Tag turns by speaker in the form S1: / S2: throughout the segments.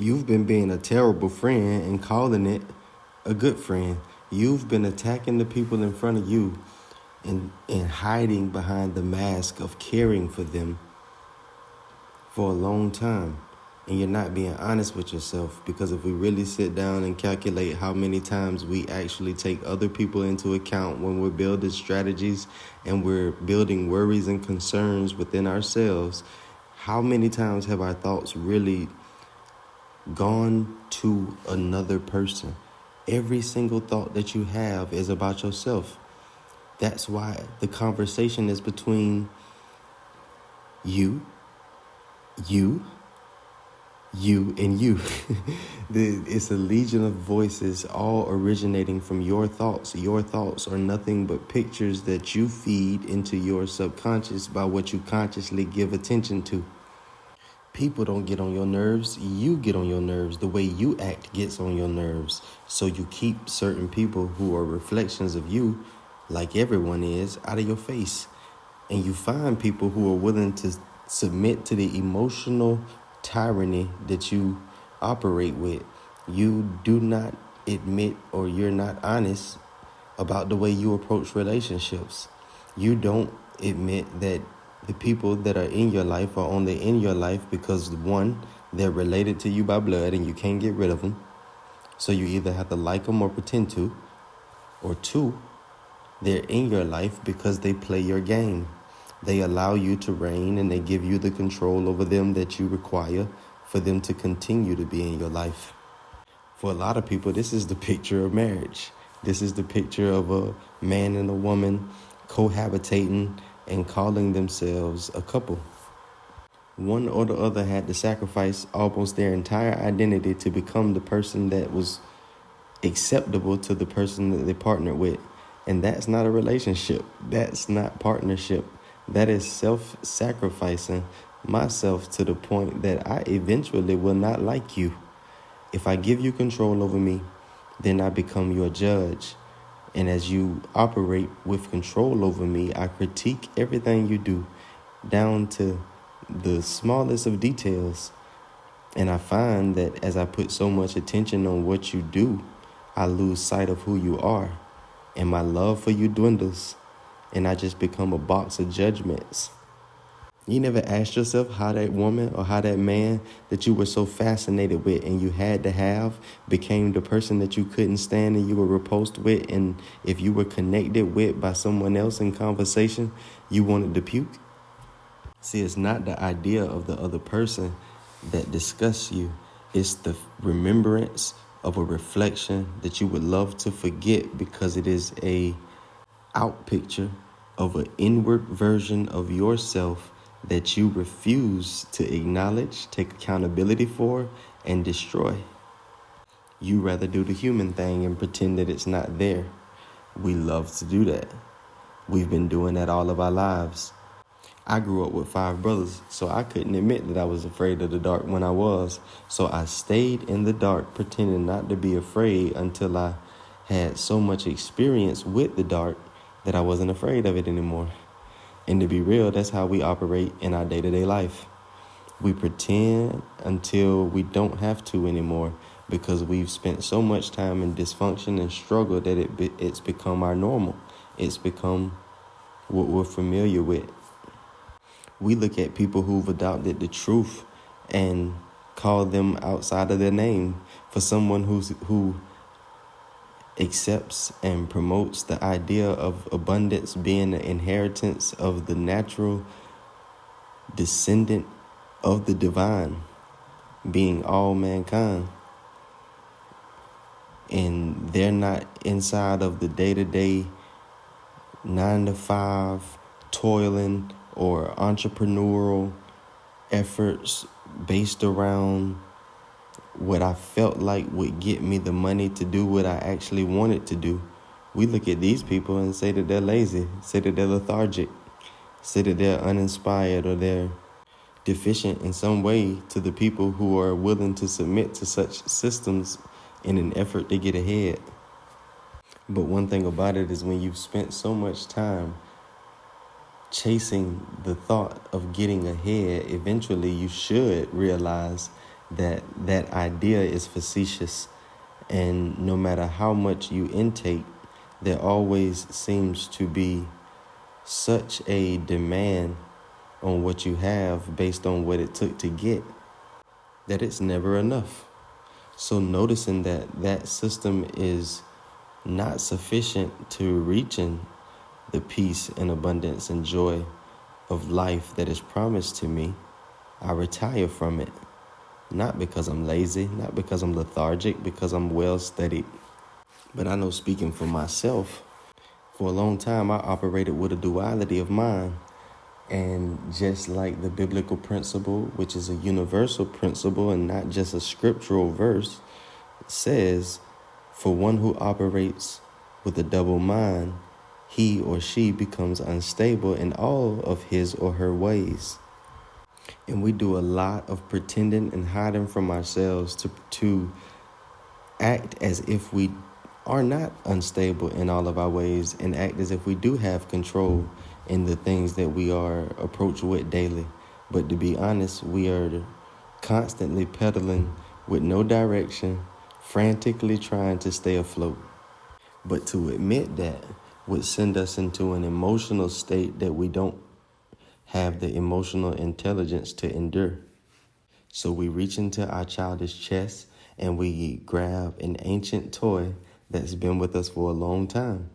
S1: You've been being a terrible friend and calling it a good friend. You've been attacking the people in front of you and hiding behind the mask of caring for them for a long time. And you're not being honest with yourself, because if we really sit down and calculate how many times we actually take other people into account when we're building strategies and we're building worries and concerns within ourselves, how many times have our thoughts really gone to another person? Every single thought that you have is about yourself. That's why the conversation is between you, you, and you. It's a legion of voices, all originating from your thoughts. Your thoughts are nothing but pictures that you feed into your subconscious by what you consciously give attention to. People don't get on your nerves. You get on your nerves. The way you act gets on your nerves. So you keep certain people who are reflections of you, like everyone is, out of your face. And you find people who are willing to submit to the emotional tyranny that you operate with. You do not admit, or you're not honest about the way you approach relationships. You don't admit that the people that are in your life are only in your life because, one, they're related to you by blood and you can't get rid of them. So you either have to like them or pretend to. Or two, they're in your life because they play your game. They allow you to reign and they give you the control over them that you require for them to continue to be in your life. For a lot of people, this is the picture of marriage. This is the picture of a man and a woman cohabitating and calling themselves a couple. One or the other had to sacrifice almost their entire identity to become the person that was acceptable to the person that they partnered with. And that's not a relationship. That's not partnership. That is self-sacrificing myself to the point that I eventually will not like you. If I give you control over me, then I become your judge. And as you operate with control over me, I critique everything you do down to the smallest of details. And I find that as I put so much attention on what you do, I lose sight of who you are. And my love for you dwindles. And I just become a box of judgments. You never asked yourself how that woman or how that man that you were so fascinated with and you had to have became the person that you couldn't stand and you were repulsed with, and if you were connected with by someone else in conversation, you wanted to puke? See, it's not the idea of the other person that disgusts you. It's the remembrance of a reflection that you would love to forget, because it is a out picture of an inward version of yourself that you refuse to acknowledge, take accountability for, and destroy. You rather do the human thing and pretend that it's not there. We love to do that. We've been doing that all of our lives. I grew up with 5 brothers, so I couldn't admit that I was afraid of the dark when I was. So I stayed in the dark, pretending not to be afraid until I had so much experience with the dark that I wasn't afraid of it anymore. And to be real, that's how we operate in our day-to-day life. We pretend until we don't have to anymore, because we've spent so much time in dysfunction and struggle that it's become our normal. It's become what we're familiar with. We look at people who've adopted the truth and call them outside of their name. For someone who accepts and promotes the idea of abundance being the inheritance of the natural descendant of the divine, being all mankind, and they're not inside of the day-to-day 9-to-5 toiling or entrepreneurial efforts based around what I felt like would get me the money to do what I actually wanted to do. We look at these people and say that they're lazy, say that they're lethargic, say that they're uninspired, or they're deficient in some way to the people who are willing to submit to such systems in an effort to get ahead. But one thing about it is, when you've spent so much time chasing the thought of getting ahead, eventually you should realize that idea is facetious, and no matter how much you intake, there always seems to be such a demand on what you have based on what it took to get that it's never enough. So noticing that that system is not sufficient to reaching the peace and abundance and joy of life that is promised to me, I retire from it. Not because I'm lazy, not because I'm lethargic, because I'm well studied. But I know, speaking for myself, for a long time I operated with a duality of mind. And just like the biblical principle, which is a universal principle and not just a scriptural verse, says, for one who operates with a double mind, he or she becomes unstable in all of his or her ways. And we do a lot of pretending and hiding from ourselves to act as if we are not unstable in all of our ways and act as if we do have control in the things that we are approached with daily. But to be honest, we are constantly pedaling with no direction, frantically trying to stay afloat. But to admit that would send us into an emotional state that we don't have the emotional intelligence to endure. So we reach into our childish chest and we grab an ancient toy that's been with us for a long time.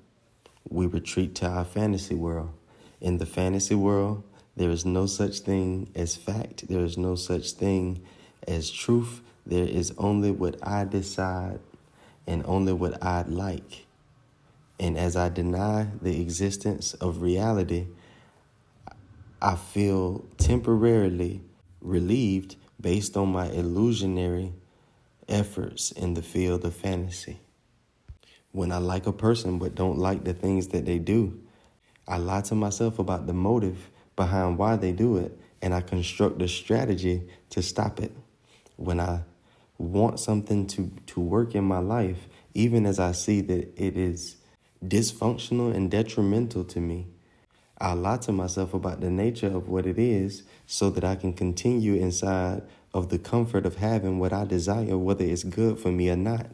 S1: We retreat to our fantasy world. In the fantasy world, there is no such thing as fact. There is no such thing as truth. There is only what I decide and only what I'd like. And as I deny the existence of reality, I feel temporarily relieved based on my illusionary efforts in the field of fantasy. When I like a person but don't like the things that they do, I lie to myself about the motive behind why they do it, and I construct a strategy to stop it. When I want something to work in my life, even as I see that it is dysfunctional and detrimental to me, I lie to myself about the nature of what it is so that I can continue inside of the comfort of having what I desire, whether it's good for me or not.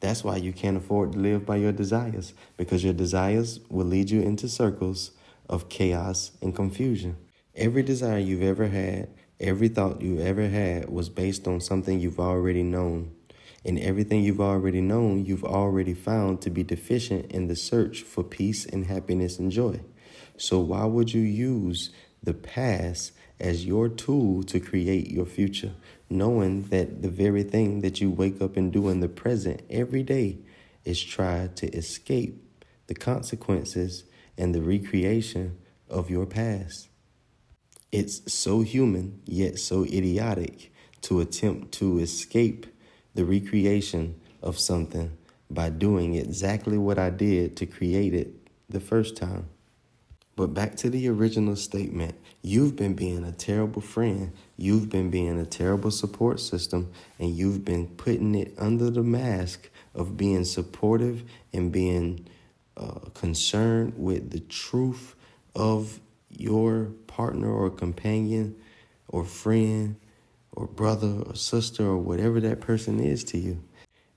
S1: That's why you can't afford to live by your desires, because your desires will lead you into circles of chaos and confusion. Every desire you've ever had, every thought you ever had was based on something you've already known. And everything you've already known, you've already found to be deficient in the search for peace and happiness and joy. So why would you use the past as your tool to create your future, knowing that the very thing that you wake up and do in the present every day is try to escape the consequences and the recreation of your past? It's so human, yet so idiotic to attempt to escape the recreation of something by doing exactly what I did to create it the first time. But back to the original statement, you've been being a terrible friend, you've been being a terrible support system, and you've been putting it under the mask of being supportive and being concerned with the truth of your partner or companion or friend or brother or sister or whatever that person is to you.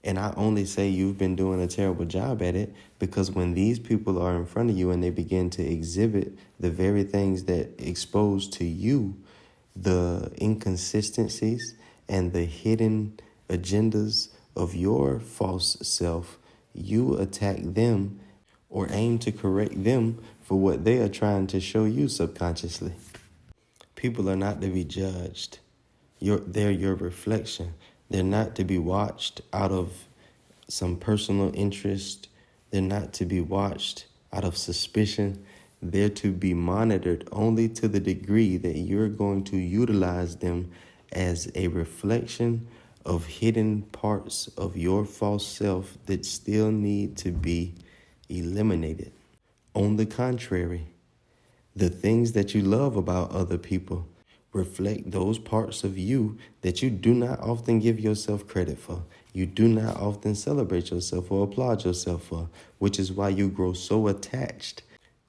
S1: And I only say you've been doing a terrible job at it because when these people are in front of you and they begin to exhibit the very things that expose to you the inconsistencies and the hidden agendas of your false self, you attack them or aim to correct them for what they are trying to show you subconsciously. People are not to be judged. They're your reflection. They're not to be watched out of some personal interest. They're not to be watched out of suspicion. They're to be monitored only to the degree that you're going to utilize them as a reflection of hidden parts of your false self that still need to be eliminated. On the contrary, the things that you love about other people reflect those parts of you that you do not often give yourself credit for. You do not often celebrate yourself or applaud yourself for, which is why you grow so attached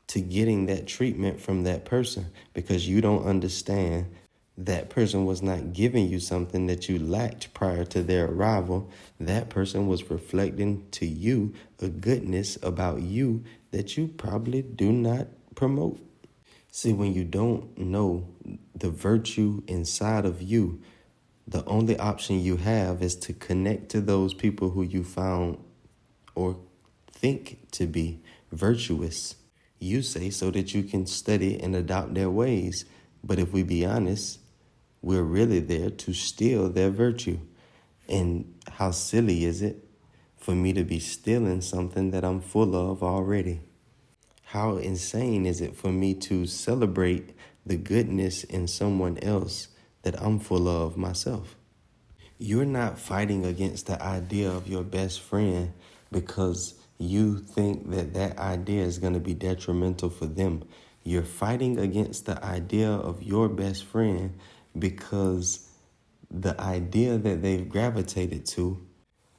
S1: to getting that treatment from that person, because you don't understand That person was not giving you something that you lacked prior to their arrival. That person was reflecting to you a goodness about you that you probably do not promote. See, when you don't know the virtue inside of you, the only option you have is to connect to those people who you found or think to be virtuous. You say so that you can study and adopt their ways. But if we be honest, we're really there to steal their virtue. And how silly is it for me to be stealing something that I'm full of already? How insane is it for me to celebrate the goodness in someone else that I'm full of myself? You're not fighting against the idea of your best friend because you think that that idea is going to be detrimental for them. You're fighting against the idea of your best friend because the idea that they've gravitated to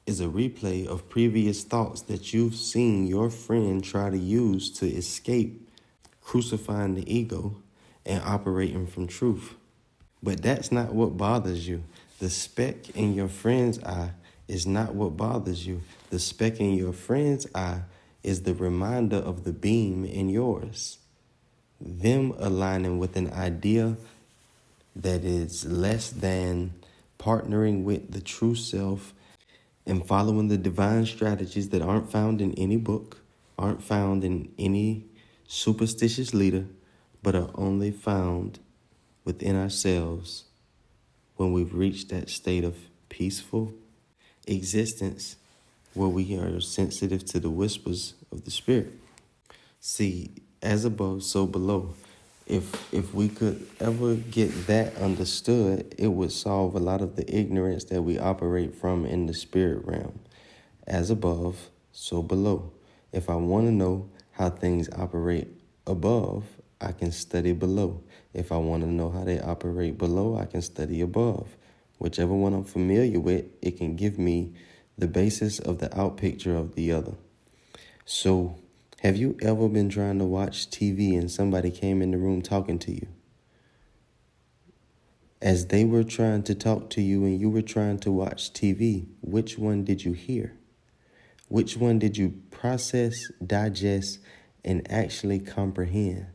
S1: is a replay of previous thoughts that you've seen your friend try to use to escape crucifying the ego and operating from truth. But that's not what bothers you. The speck in your friend's eye is not what bothers you. The speck in your friend's eye is the reminder of the beam in yours. Them aligning with an idea that is less than partnering with the true self and following the divine strategies that aren't found in any book, aren't found in any superstitious leader, but are only found within ourselves when we've reached that state of peaceful existence where we are sensitive to the whispers of the Spirit. See, as above, so below. If we could ever get that understood, it would solve a lot of the ignorance that we operate from in the spirit realm. As above, so below. If I want to know how things operate above, I can study below. If I want to know how they operate below, I can study above. Whichever one I'm familiar with, it can give me the basis of the outpicture of the other. So, have you ever been trying to watch TV and somebody came in the room talking to you? As they were trying to talk to you and you were trying to watch TV, which one did you hear? Which one did you process, digest, and actually comprehend?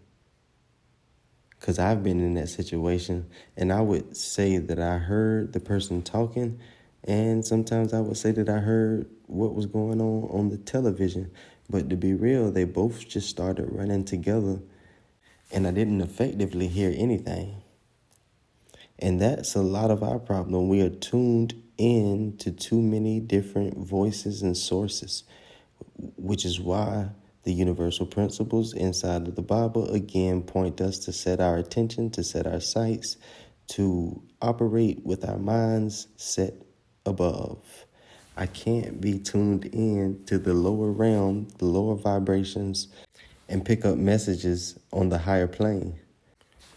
S1: Because I've been in that situation, and I would say that I heard the person talking, and sometimes I would say that I heard what was going on the television. But to be real, they both just started running together, and I didn't effectively hear anything. And that's a lot of our problem. We are tuned in to too many different voices and sources, which is why the universal principles inside of the Bible, again, point us to set our attention, to set our sights, to operate with our minds set above. I can't be tuned in to the lower realm, the lower vibrations, and pick up messages on the higher plane.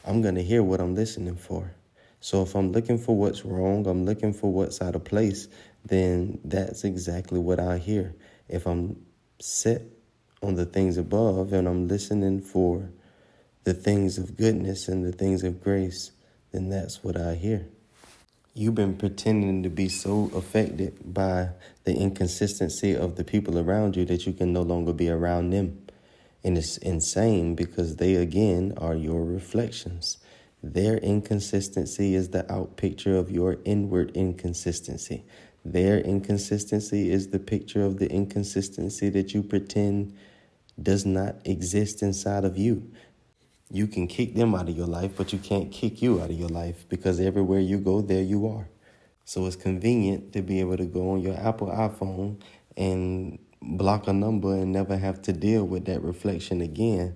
S1: I'm going to hear what I'm listening for. So if I'm looking for what's wrong, I'm looking for what's out of place, then that's exactly what I hear. If I'm set on the things above and I'm listening for the things of goodness and the things of grace, then that's what I hear. You've been pretending to be so affected by the inconsistency of the people around you that you can no longer be around them. And it's insane because they, again, are your reflections. Their inconsistency is the outpicture of your inward inconsistency. Their inconsistency is the picture of the inconsistency that you pretend does not exist inside of you. You can kick them out of your life, but you can't kick you out of your life because everywhere you go, there you are. So it's convenient to be able to go on your Apple iPhone and block a number and never have to deal with that reflection again,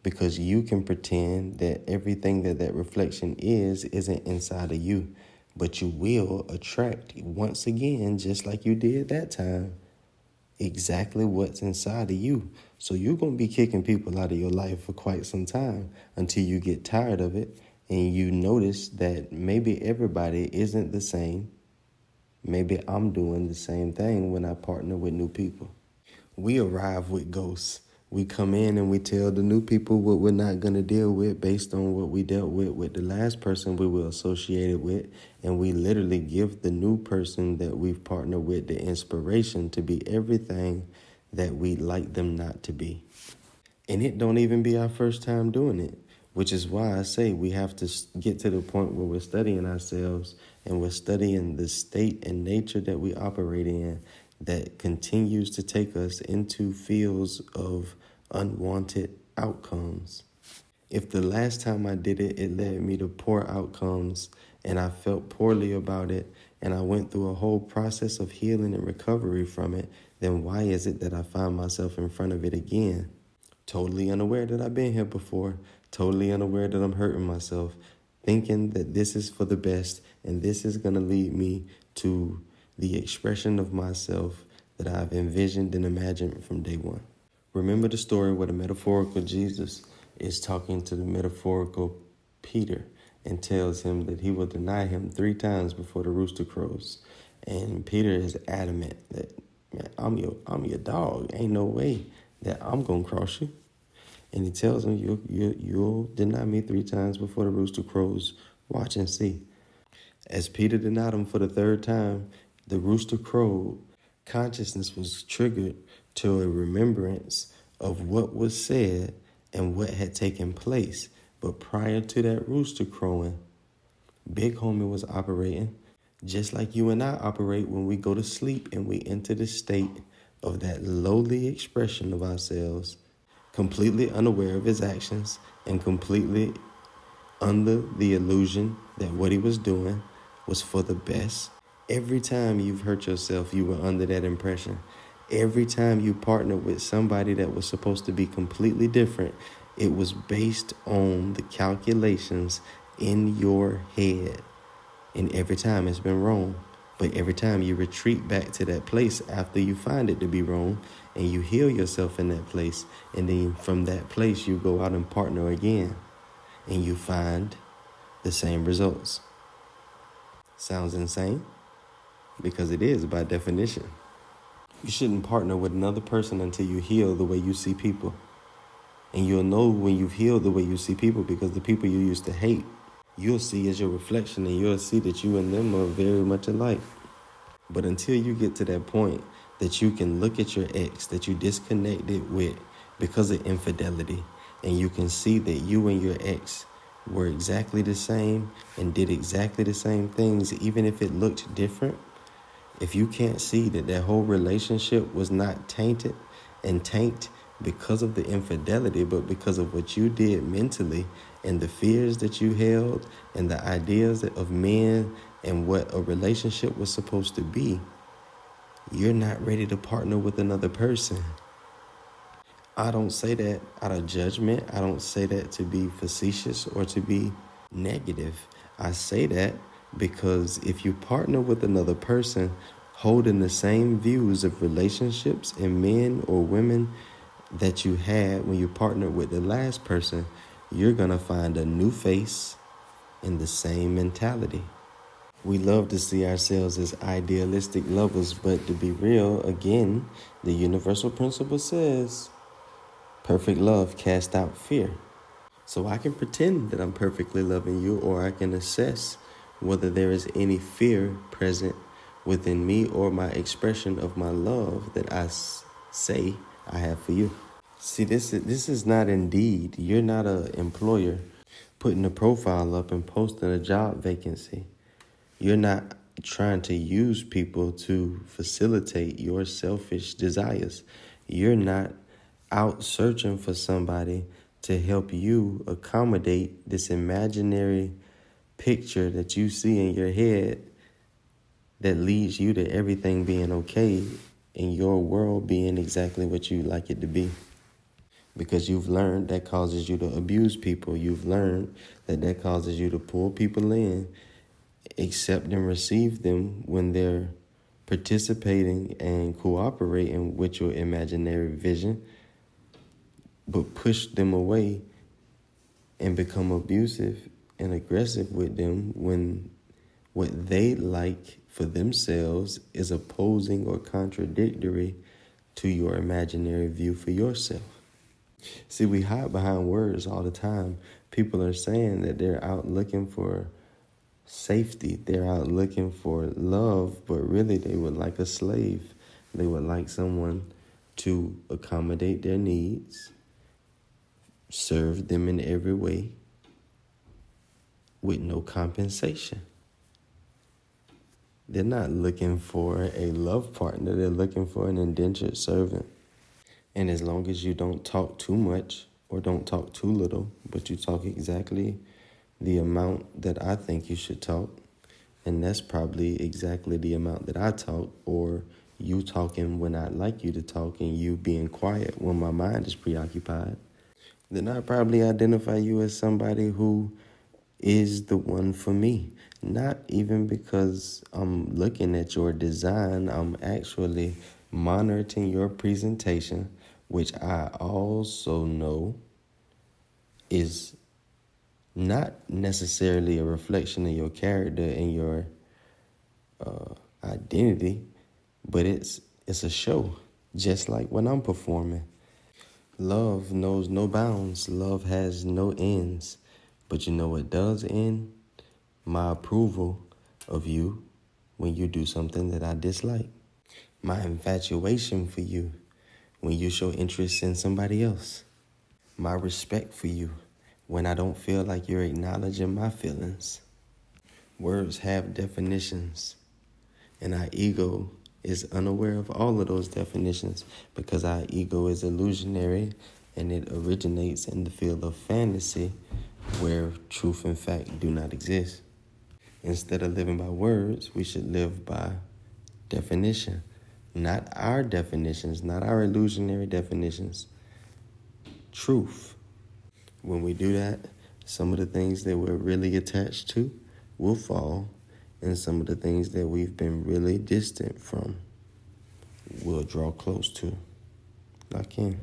S1: because you can pretend that everything that reflection isn't inside of you. But you will attract, once again, just like you did that time, exactly what's inside of you. So you're going to be kicking people out of your life for quite some time until you get tired of it and you notice that maybe everybody isn't the same. Maybe I'm doing the same thing when I partner with new people. We arrive with ghosts. We come in and we tell the new people what we're not going to deal with based on what we dealt with the last person we were associated with. And we literally give the new person that we've partnered with the inspiration to be everything that we'd like them not to be. And it don't even be our first time doing it, which is why I say we have to get to the point where we're studying ourselves and we're studying the state and nature that we operate in that continues to take us into fields of unwanted outcomes. If the last time I did it, it led me to poor outcomes and I felt poorly about it and I went through a whole process of healing and recovery from it, then why is it that I find myself in front of it again? Totally unaware that I've been here before, totally unaware that I'm hurting myself, thinking that this is for the best and this is going to lead me to the expression of myself that I've envisioned and imagined from day one. Remember the story where the metaphorical Jesus is talking to the metaphorical Peter and tells him that he will deny him 3 times before the rooster crows. And Peter is adamant that, man, I'm your dog. Ain't no way that I'm going to cross you. And he tells him, you'll deny me 3 times before the rooster crows. Watch and see. As Peter denied him for the 3rd time, the rooster crowed. Consciousness was triggered to a remembrance of what was said and what had taken place. But prior to that rooster crowing, Big Homie was operating just like you and I operate when we go to sleep and we enter the state of that lowly expression of ourselves, completely unaware of his actions and completely under the illusion that what he was doing was for the best. Every time you've hurt yourself, you were under that impression. Every time you partnered with somebody that was supposed to be completely different, it was based on the calculations in your head. And every time it's been wrong. But every time you retreat back to that place after you find it to be wrong and you heal yourself in that place, and then from that place you go out and partner again and you find the same results. Sounds insane? Because it is by definition. You shouldn't partner with another person until you heal the way you see people. And you'll know when you've healed the way you see people because the people you used to hate, you'll see as your reflection and you'll see that you and them are very much alike. But until you get to that point that you can look at your ex that you disconnected with because of infidelity, and you can see that you and your ex were exactly the same and did exactly the same things, even if it looked different, if you can't see that that whole relationship was not tainted and tanked because of the infidelity, but because of what you did mentally and the fears that you held and the ideas of men and what a relationship was supposed to be, you're not ready to partner with another person. I don't say that out of judgment. I don't say that to be facetious or to be negative. I say that because if you partner with another person holding the same views of relationships and men or women that you had when you partnered with the last person, you're going to find a new face in the same mentality. We love to see ourselves as idealistic lovers, but to be real, again, the universal principle says, perfect love casts out fear. So I can pretend that I'm perfectly loving you, or I can assess whether there is any fear present within me or my expression of my love that I say I have for you. See, this is not Indeed. You're not an employer putting a profile up and posting a job vacancy. You're not trying to use people to facilitate your selfish desires. You're not out searching for somebody to help you accommodate this imaginary picture that you see in your head that leads you to everything being okay and your world being exactly what you like it to be. Because you've learned that causes you to abuse people. You've learned that causes you to pull people in, accept and receive them when they're participating and cooperating with your imaginary vision, but push them away and become abusive and aggressive with them when what they like for themselves is opposing or contradictory to your imaginary view for yourself. See, we hide behind words all the time. People are saying that they're out looking for safety, they're out looking for love, but really they would like a slave. They would like someone to accommodate their needs, serve them in every way with no compensation. They're not looking for a love partner, they're looking for an indentured servant. And as long as you don't talk too much or don't talk too little, but you talk exactly the amount that I think you should talk, and that's probably exactly the amount that I talk, or you talking when I'd like you to talk and you being quiet when my mind is preoccupied, then I probably identify you as somebody who is the one for me. Not even because I'm looking at your design, I'm actually monitoring your presentation, which I also know is not necessarily a reflection of your character and your identity, but it's a show, just like when I'm performing. Love knows no bounds. Love has no ends. But you know what does end? My approval of you when you do something that I dislike. My infatuation for you when you show interest in somebody else. My respect for you when I don't feel like you're acknowledging my feelings. Words have definitions, and our ego is unaware of all of those definitions because our ego is illusionary and it originates in the field of fantasy where truth and fact do not exist. Instead of living by words, we should live by definition. Not our definitions, not our illusionary definitions. Truth. When we do that, some of the things that we're really attached to will fall, and some of the things that we've been really distant from will draw close to. Lock in.